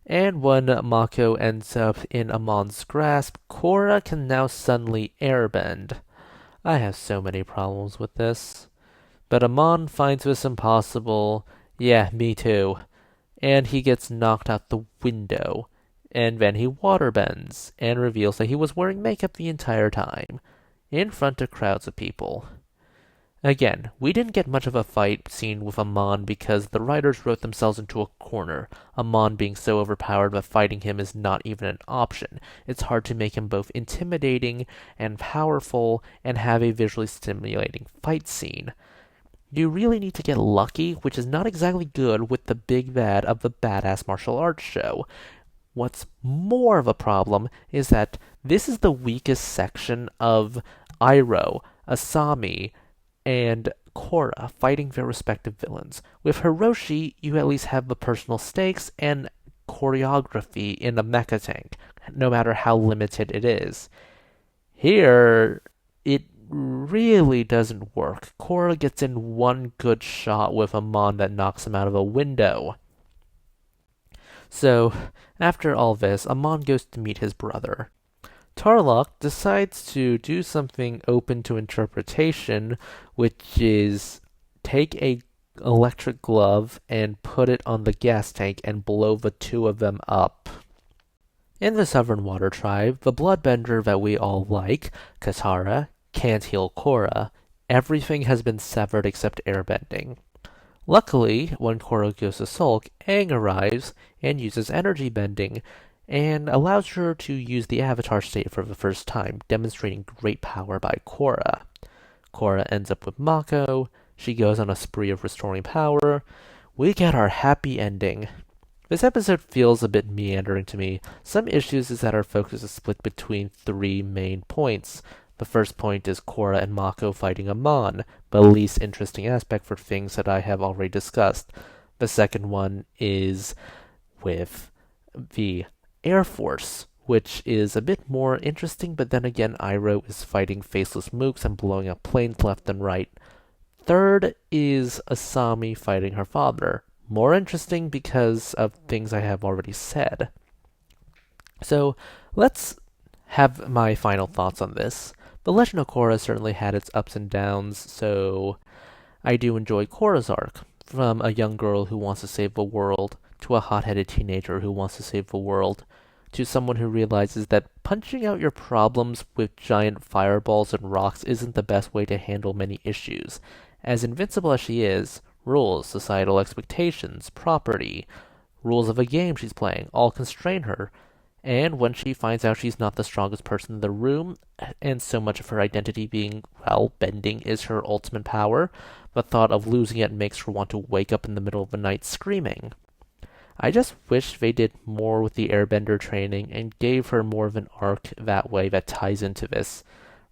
And when Mako ends up in Amon's grasp, Korra can now suddenly airbend. I have so many problems with this. But Amon finds this impossible. Yeah, me too. And he gets knocked out the window. And then he waterbends and reveals that he was wearing makeup the entire time, in front of crowds of people. Again, we didn't get much of a fight scene with Amon because the writers wrote themselves into a corner, Amon being so overpowered that fighting him is not even an option. It's hard to make him both intimidating and powerful and have a visually stimulating fight scene. You really need to get lucky, which is not exactly good with the big bad of the badass martial arts show. What's more of a problem is that this is the weakest section of Iroh, Asami, and Korra fighting their respective villains. With Hiroshi, you at least have the personal stakes and choreography in a mecha tank, no matter how limited it is. Here, it really doesn't work. Korra gets in one good shot with Amon that knocks him out of a window. So, after all this, Amon goes to meet his brother. TLOK decides to do something open to interpretation, which is take a electric glove and put it on the gas tank and blow the two of them up. In the Southern Water Tribe, the bloodbender that we all like, Katara, can't heal Korra. Everything has been severed except airbending. Luckily, when Korra goes to sulk, Aang arrives and uses energy bending, and allows her to use the Avatar state for the first time, demonstrating great power by Korra. Korra ends up with Mako, she goes on a spree of restoring power, we get our happy ending. This episode feels a bit meandering to me. Some issues is that our focus is split between three main points. The first point is Korra and Mako fighting Amon, the least interesting aspect for things that I have already discussed. The second one is with the Air Force, which is a bit more interesting, but then again, Iroh is fighting faceless mooks and blowing up planes left and right. Third is Asami fighting her father. More interesting because of things I have already said. So, let's have my final thoughts on this. The Legend of Korra certainly had its ups and downs, so I do enjoy Korra's arc, from a young girl who wants to save the world, to a hot-headed teenager who wants to save the world, to someone who realizes that punching out your problems with giant fireballs and rocks isn't the best way to handle many issues. As invincible as she is, rules, societal expectations, property, rules of a game she's playing all constrain her. And when she finds out she's not the strongest person in the room, and so much of her identity being, well, bending is her ultimate power, the thought of losing it makes her want to wake up in the middle of the night screaming. I just wish they did more with the airbender training and gave her more of an arc that way that ties into this.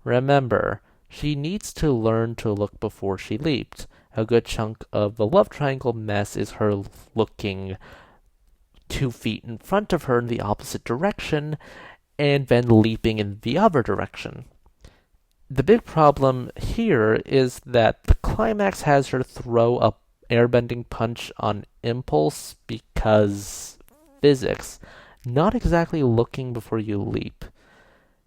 Remember, she needs to learn to look before she leaped. A good chunk of the love triangle mess is her looking 2 feet in front of her in the opposite direction, and then leaping in the other direction. The big problem here is that the climax has her throw a airbending punch on impulse because physics, not exactly looking before you leap.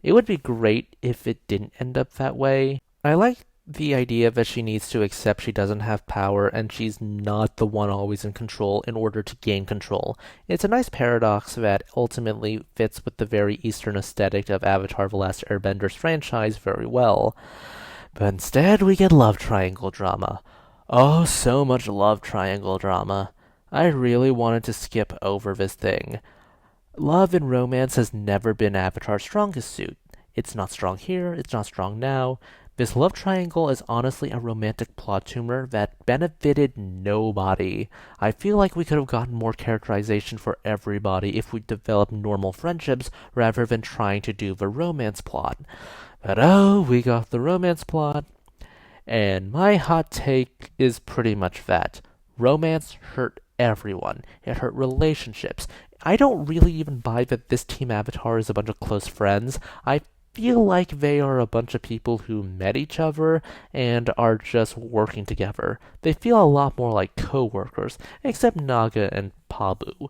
It would be great if it didn't end up that way. I like the idea that she needs to accept she doesn't have power and she's not the one always in control in order to gain control. It's a nice paradox that ultimately fits with the very Eastern aesthetic of Avatar The Last Airbender's franchise very well. But instead, we get love triangle drama. Oh, so much love triangle drama. I really wanted to skip over this thing. Love and romance has never been Avatar's strongest suit. It's not strong here, it's not strong now. This love triangle is honestly a romantic plot tumor that benefited nobody. I feel like we could have gotten more characterization for everybody if we developed normal friendships rather than trying to do the romance plot. But oh, we got the romance plot. And my hot take is pretty much that. Romance hurt everyone. It hurt relationships. I don't really even buy that this Team Avatar is a bunch of close friends. I feel like they are a bunch of people who met each other and are just working together. They feel a lot more like co-workers, except Naga and Pabu.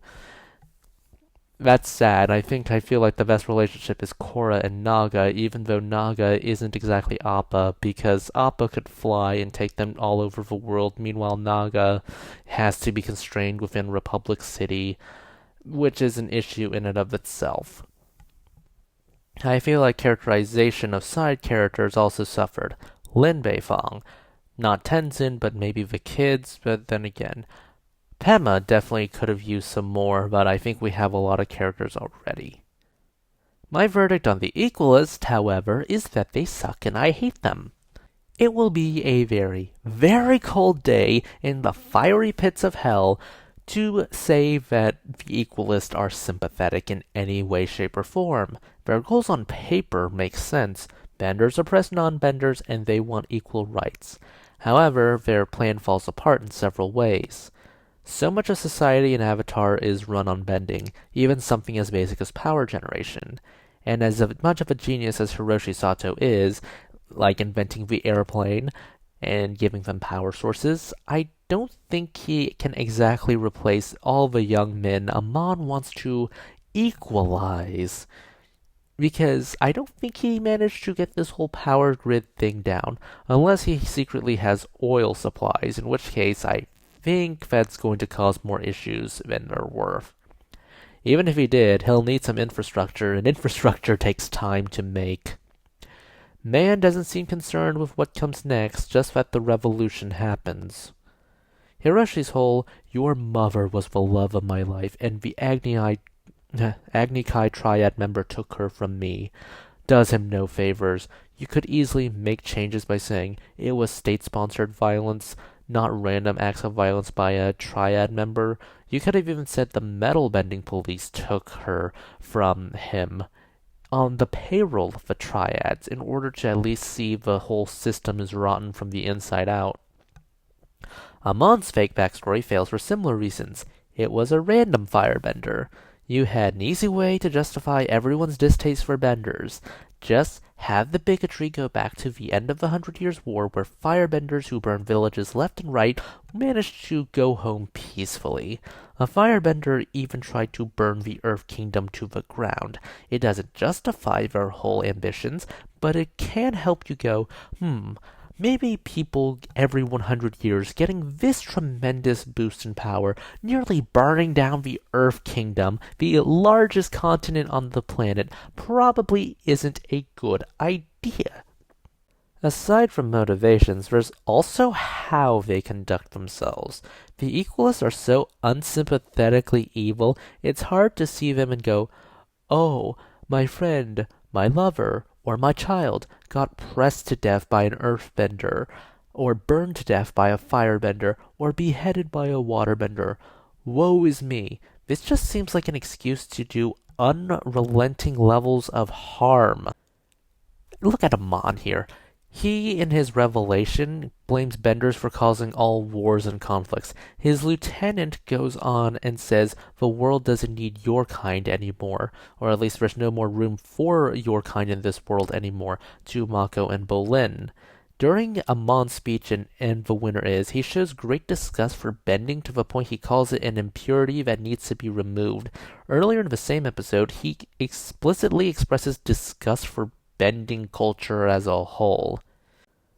That's sad. I feel like the best relationship is Korra and Naga, even though Naga isn't exactly Appa, because Appa could fly and take them all over the world. Meanwhile, Naga has to be constrained within Republic City, which is an issue in and of itself. I feel like characterization of side characters also suffered. Lin Beifong. Not Tenzin, but maybe the kids, but then again, Pema definitely could have used some more, but I think we have a lot of characters already. My verdict on the Equalist, however, is that they suck and I hate them. It will be a very, very cold day in the fiery pits of hell to say that the Equalists are sympathetic in any way, shape, or form. Their goals on paper make sense. Benders oppress non-benders and they want equal rights. However, their plan falls apart in several ways. So much of society in Avatar is run on bending, even something as basic as power generation. And as much of a genius as Hiroshi Sato is, like inventing the airplane and giving them power sources, I don't think he can exactly replace all the young men Amon wants to equalize. Because I don't think he managed to get this whole power grid thing down, unless he secretly has oil supplies, in which case I think that's going to cause more issues than they're worth. Even if he did, he'll need some infrastructure, and infrastructure takes time to make. Man doesn't seem concerned with what comes next, just that the revolution happens. Hiroshi's whole, your mother was the love of my life, and the Agni Kai Triad member took her from me, does him no favors. You could easily make changes by saying it was state-sponsored violence, not random acts of violence by a Triad member. You could have even said the metal bending police took her from him on the payroll of the Triads in order to at least see the whole system is rotten from the inside out. Amon's fake backstory fails for similar reasons. It was a random firebender. You had an easy way to justify everyone's distaste for benders. Just have the bigotry go back to the end of the 100 Years' War, where firebenders who burned villages left and right managed to go home peacefully. A firebender even tried to burn the Earth Kingdom to the ground. It doesn't justify their whole ambitions, but it can help you go, maybe people every 100 years getting this tremendous boost in power, nearly burning down the Earth Kingdom, the largest continent on the planet, probably isn't a good idea. Aside from motivations, there's also how they conduct themselves. The Equalists are so unsympathetically evil, it's hard to see them and go, oh, my friend, my lover, or my child got pressed to death by an earthbender, or burned to death by a firebender, or beheaded by a waterbender. Woe is me. This just seems like an excuse to do unrelenting levels of harm. Look at Amon here. He, in his revelation, blames benders for causing all wars and conflicts. His lieutenant goes on and says the world doesn't need your kind anymore, or at least there's no more room for your kind in this world anymore, to Mako and Bolin. During Amon's speech in And the Winner Is, he shows great disgust for bending to the point he calls it an impurity that needs to be removed. Earlier in the same episode, he explicitly expresses disgust for bending culture as a whole.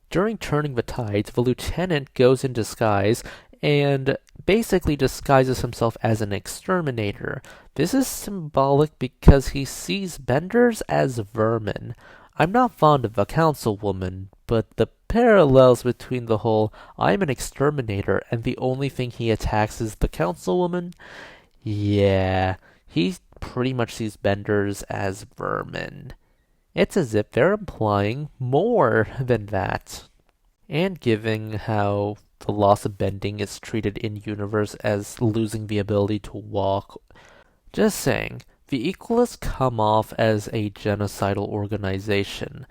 During Turning the Tides, the lieutenant goes in disguise and basically disguises himself as an exterminator. This is symbolic because he sees benders as vermin. I'm not fond of the councilwoman, but the parallels between the whole I'm an exterminator and the only thing he attacks is the councilwoman, yeah, he pretty much sees benders as vermin. It's as if they're implying more than that. And given how the loss of bending is treated in universe as losing the ability to walk, just saying, the Equalists come off as a genocidal organization.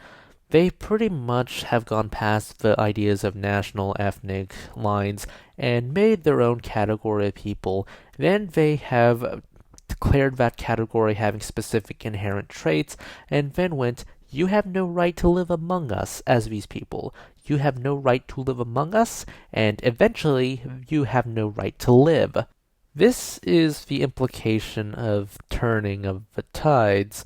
They pretty much have gone past the ideas of national ethnic lines and made their own category of people. Then they have declared that category having specific inherent traits, and then went, you have no right to live among us as these people. You have no right to live among us, and eventually you have no right to live. This is the implication of turning of the tides,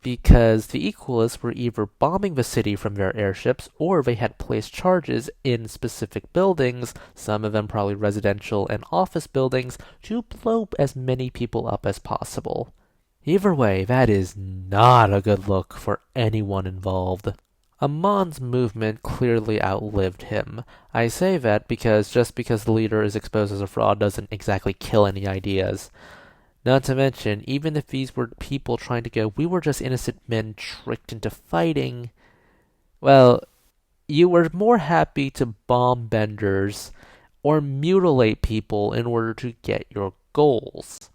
because the Equalists were either bombing the city from their airships, or they had placed charges in specific buildings, some of them probably residential and office buildings, to blow as many people up as possible. Either way, that is not a good look for anyone involved. Amon's movement clearly outlived him. I say that because just because the leader is exposed as a fraud doesn't exactly kill any ideas. Not to mention, even if these were people trying to go, we were just innocent men tricked into fighting, well, you were more happy to bomb benders or mutilate people in order to get your goals.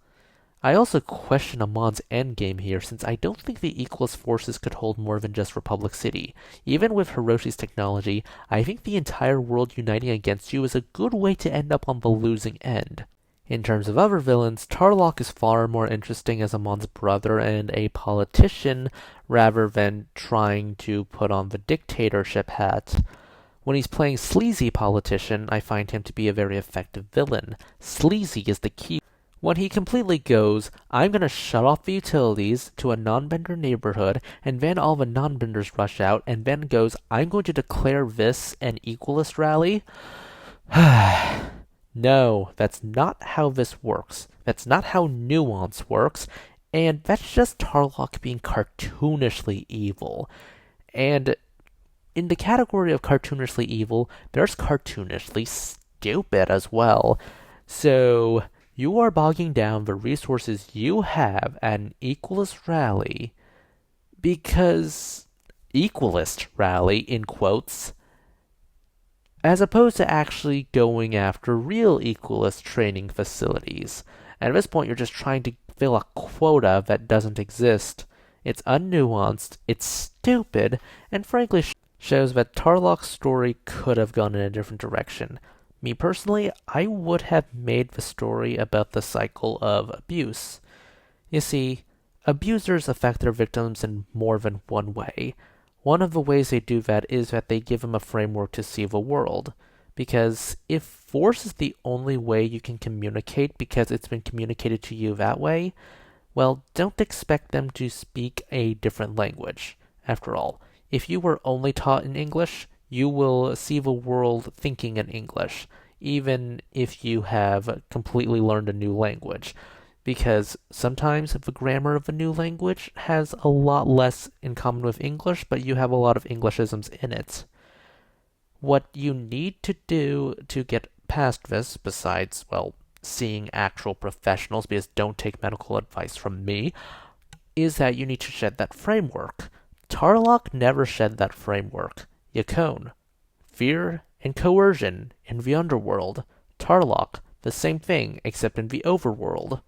I also question Amon's endgame here, since I don't think the Equalist forces could hold more than just Republic City. Even with Hiroshi's technology, I think the entire world uniting against you is a good way to end up on the losing end. In terms of other villains, TLOK is far more interesting as Amon's brother and a politician, rather than trying to put on the dictatorship hat. When he's playing sleazy politician, I find him to be a very effective villain. Sleazy is the key. When he completely goes, I'm gonna shut off the utilities to a non-bender neighborhood, and then all the non-benders rush out, and then goes, I'm going to declare this an Equalist rally. No, that's not how this works. That's not how nuance works, and that's just TLOK being cartoonishly evil. And in the category of cartoonishly evil, there's cartoonishly stupid as well. So you are bogging down the resources you have at an Equalist rally because Equalist rally, in quotes, as opposed to actually going after real Equalist training facilities. And at this point, you're just trying to fill a quota that doesn't exist. It's unnuanced, it's stupid, and frankly shows that TLOK's story could have gone in a different direction. Me personally, I would have made the story about the cycle of abuse. You see, abusers affect their victims in more than one way. One of the ways they do that is that they give them a framework to see the world. Because if force is the only way you can communicate because it's been communicated to you that way, well, don't expect them to speak a different language. After all, if you were only taught in English, you will see the world thinking in English, even if you have completely learned a new language. Because sometimes the grammar of a new language has a lot less in common with English, but you have a lot of Englishisms in it. What you need to do to get past this, besides, well, seeing actual professionals, because don't take medical advice from me, is that you need to shed that framework. TLOK never shed that framework. Yakone, fear and coercion in the underworld. TLOK, the same thing, except in the overworld.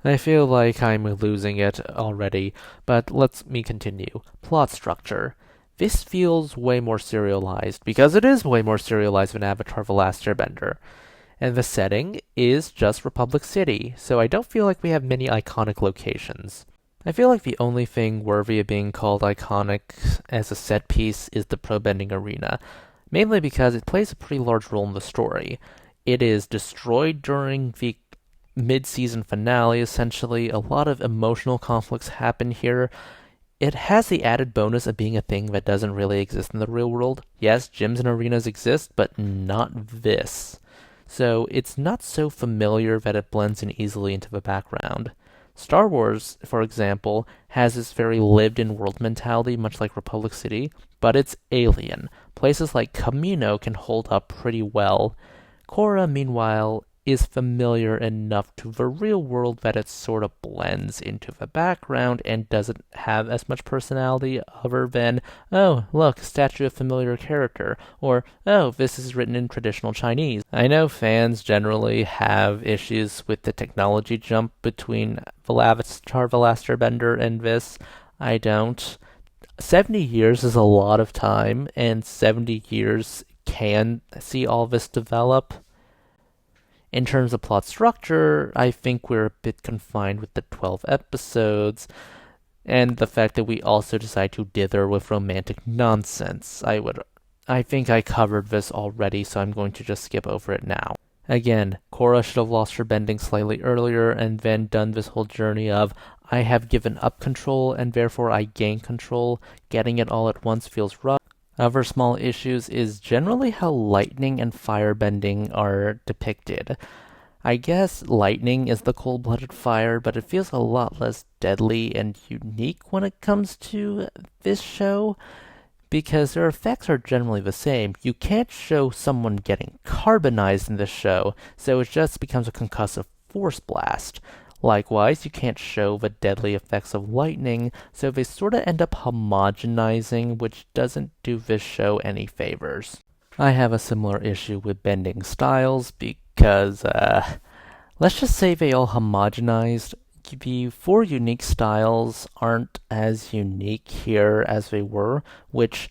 I feel like I'm losing it already, but let me continue. Plot structure. This feels way more serialized, because it is way more serialized than Avatar The Last Airbender. And the setting is just Republic City, so I don't feel like we have many iconic locations. I feel like the only thing worthy of being called iconic as a set piece is the pro bending arena, mainly because it plays a pretty large role in the story. It is destroyed during the mid season finale, essentially. A lot of emotional conflicts happen here. It has the added bonus of being a thing that doesn't really exist in the real world. Yes, gyms and arenas exist, but not this. So it's not so familiar that it blends in easily into the background. Star Wars, for example, has this very lived in world mentality, much like Republic City, but it's alien. Places like Camino can hold up pretty well. Korra, meanwhile, is familiar enough to the real world that it sort of blends into the background and doesn't have as much personality other than, oh, look, statue of familiar character, or, oh, this is written in traditional Chinese. I know fans generally have issues with the technology jump between Avatar The Last Airbender and this. I don't. 70 years is a lot of time, and 70 years can see all this develop. In terms of plot structure, I think we're a bit confined with the 12 episodes, and the fact that we also decide to dither with romantic nonsense. I think I covered this already, so I'm going to just skip over it now. Again, Korra should have lost her bending slightly earlier and then done this whole journey of, I have given up control and therefore I gain control. Getting it all at once feels rough. Other small issues is generally how lightning and firebending are depicted. I guess lightning is the cold-blooded fire, but it feels a lot less deadly and unique when it comes to this show, because their effects are generally the same. You can't show someone getting carbonized in this show, so it just becomes a concussive force blast. Likewise, you can't show the deadly effects of lightning, so they sort of end up homogenizing, which doesn't do this show any favors. I have a similar issue with bending styles because, let's just say they all homogenized. The four unique styles aren't as unique here as they were, which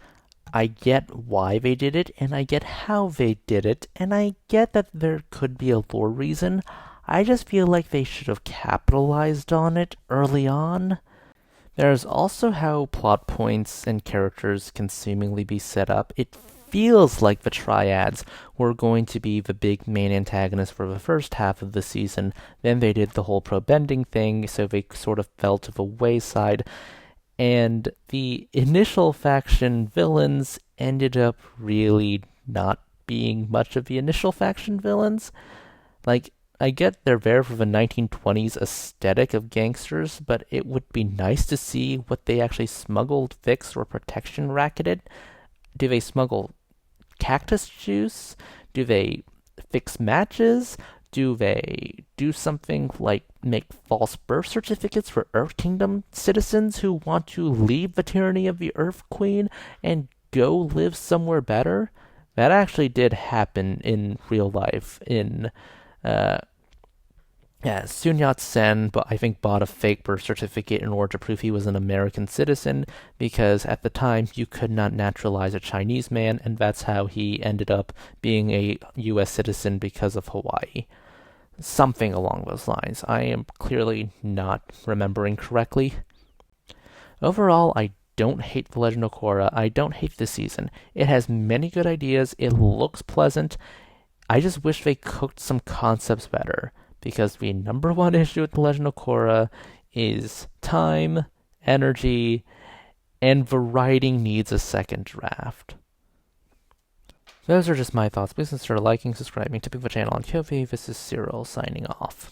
I get why they did it, and I get how they did it, and I get that there could be a lore reason. I just feel like they should have capitalized on it early on. There's also how plot points and characters can seemingly be set up. It feels like the triads were going to be the big main antagonist for the first half of the season. Then they did the whole pro-bending thing, so they sort of fell to the wayside. And the initial faction villains ended up really not being much of the initial faction villains. Like, I get they're there for the 1920s aesthetic of gangsters, but it would be nice to see what they actually smuggled, fixed, or protection racketed. Do they smuggle cactus juice? Do they fix matches? Do they do something like make false birth certificates for Earth Kingdom citizens who want to leave the tyranny of the Earth Queen and go live somewhere better? That actually did happen in real life in Sun Yat-sen, but I think bought a fake birth certificate in order to prove he was an American citizen, because at the time you could not naturalize a Chinese man, and that's how he ended up being a US citizen because of Hawaii. Something along those lines. I am clearly not remembering correctly. Overall, I don't hate The Legend of Korra. I don't hate this season. It has many good ideas. It looks pleasant. I just wish they cooked some concepts better, because the number one issue with The Legend of Korra is time, energy, and the writing needs a second draft. Those are just my thoughts. Please consider liking, subscribing, tipping the channel on Ko-fi. This is Cyril signing off.